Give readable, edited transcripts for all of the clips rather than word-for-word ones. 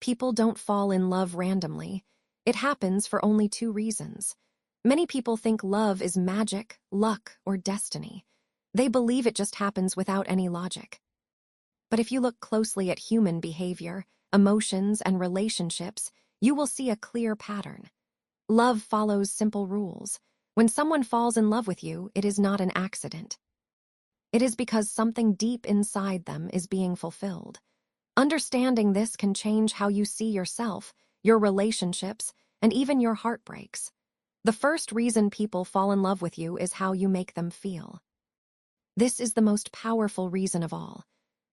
People don't fall in love randomly. It happens for only two reasons. Many people think love is magic, luck, or destiny. They believe it just happens without any logic. But if you look closely at human behavior, emotions, and relationships, you will see a clear pattern. Love follows simple rules. When someone falls in love with you, it is not an accident. It is because something deep inside them is being fulfilled. Understanding this can change how you see yourself, your relationships, and even your heartbreaks. The first reason people fall in love with you is how you make them feel. This is the most powerful reason of all.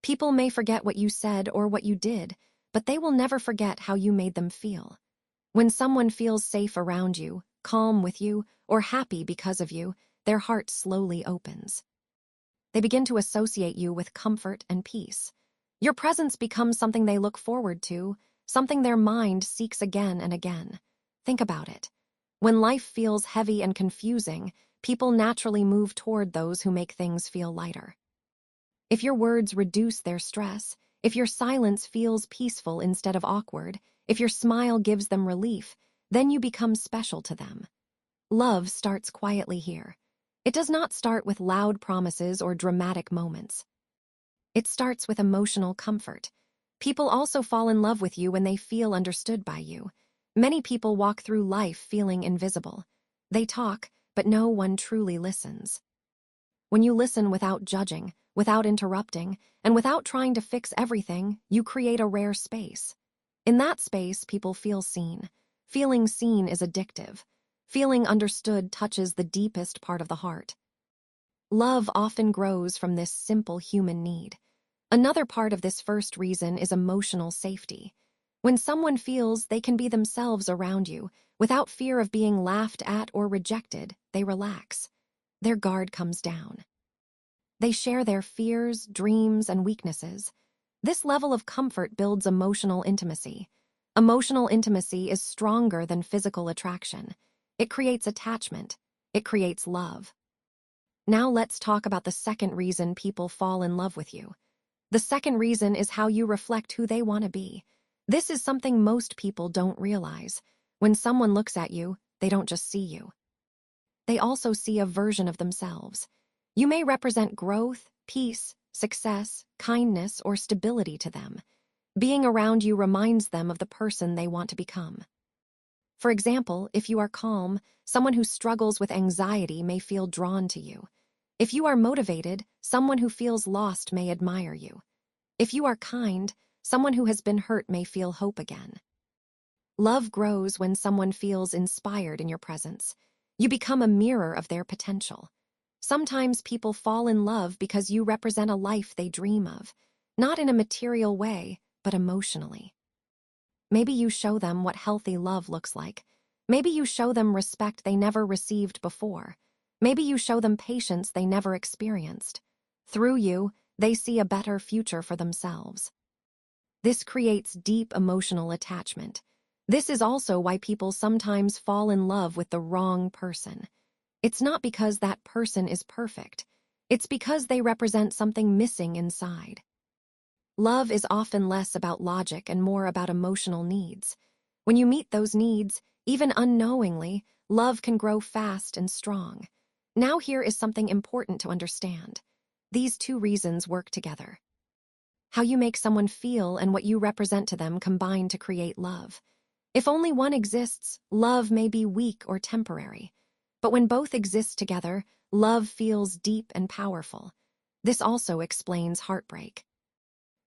People may forget what you said or what you did, but they will never forget how you made them feel. When someone feels safe around you, calm with you, or happy because of you, their heart slowly opens. They begin to associate you with comfort and peace. Your presence becomes something they look forward to, something their mind seeks again and again. Think about it. When life feels heavy and confusing, people naturally move toward those who make things feel lighter. If your words reduce their stress, if your silence feels peaceful instead of awkward, if your smile gives them relief, then you become special to them. Love starts quietly here. It does not start with loud promises or dramatic moments. It starts with emotional comfort. People also fall in love with you when they feel understood by you. Many people walk through life feeling invisible. They talk, but no one truly listens. When you listen without judging, without interrupting, and without trying to fix everything, you create a rare space. In that space, people feel seen. Feeling seen is addictive. Feeling understood touches the deepest part of the heart. Love often grows from this simple human need. Another part of this first reason is emotional safety. When someone feels they can be themselves around you, without fear of being laughed at or rejected, they relax. Their guard comes down. They share their fears, dreams, and weaknesses. This level of comfort builds emotional intimacy. Emotional intimacy is stronger than physical attraction. It creates attachment. It creates love. Now let's talk about the second reason people fall in love with you. The second reason is how you reflect who they want to be. This is something most people don't realize. When someone looks at you, they don't just see you. They also see a version of themselves. You may represent growth, peace, success, kindness, or stability to them. Being around you reminds them of the person they want to become. For example, if you are calm, someone who struggles with anxiety may feel drawn to you. If you are motivated, someone who feels lost may admire you. If you are kind, someone who has been hurt may feel hope again. Love grows when someone feels inspired in your presence. You become a mirror of their potential. Sometimes people fall in love because you represent a life they dream of, not in a material way, but emotionally. Maybe you show them what healthy love looks like. Maybe you show them respect they never received before. Maybe you show them patience they never experienced. Through you, they see a better future for themselves. This creates deep emotional attachment. This is also why people sometimes fall in love with the wrong person. It's not because that person is perfect. It's because they represent something missing inside. Love is often less about logic and more about emotional needs. When you meet those needs, even unknowingly, love can grow fast and strong. Now here is something important to understand. These two reasons work together. How you make someone feel and what you represent to them combine to create love. If only one exists, love may be weak or temporary. But when both exist together, love feels deep and powerful. This also explains heartbreak.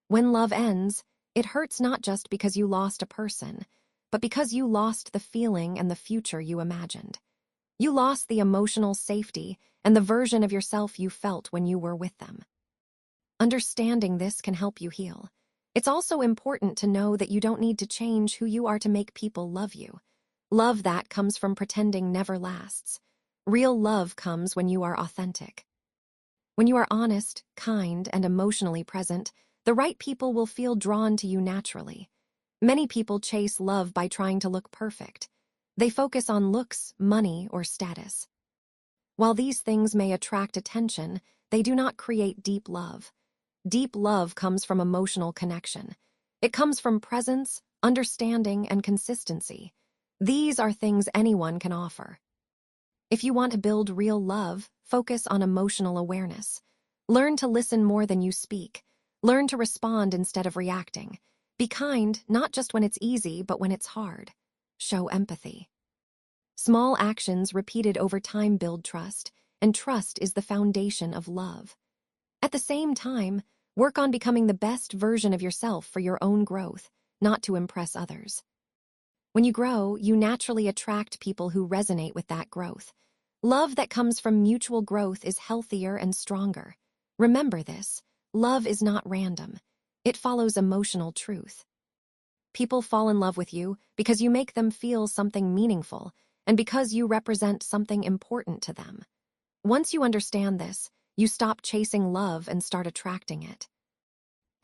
When love ends, it hurts not just because you lost a person, but because you lost the feeling and the future you imagined. You lost the emotional safety and the version of yourself you felt when you were with them. Understanding this can help you heal. It's also important to know that you don't need to change who you are to make people love you. Love that comes from pretending never lasts. Real love comes when you are authentic. When you are honest, kind, and emotionally present, the right people will feel drawn to you naturally. Many people chase love by trying to look perfect. They focus on looks, money, or status. While these things may attract attention, they do not create deep love. Deep love comes from emotional connection. It comes from presence, understanding, and consistency. These are things anyone can offer. If you want to build real love, focus on emotional awareness. Learn to listen more than you speak. Learn to respond instead of reacting. Be kind, not just when it's easy, but when it's hard. Show empathy. Small actions repeated over time build trust, and trust is the foundation of love. At the same time, work on becoming the best version of yourself for your own growth, not to impress others. When you grow, you naturally attract people who resonate with that growth. Love that comes from mutual growth is healthier and stronger. Remember this, love is not random. It follows emotional truth. People fall in love with you because you make them feel something meaningful and because you represent something important to them. Once you understand this, you stop chasing love and start attracting it.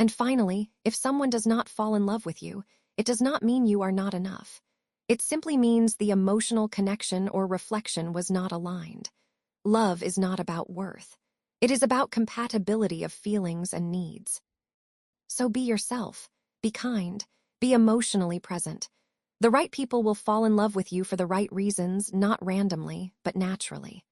And finally, if someone does not fall in love with you, it does not mean you are not enough. It simply means the emotional connection or reflection was not aligned. Love is not about worth. It is about compatibility of feelings and needs. So be yourself, be kind, be emotionally present. The right people will fall in love with you for the right reasons, not randomly, but naturally.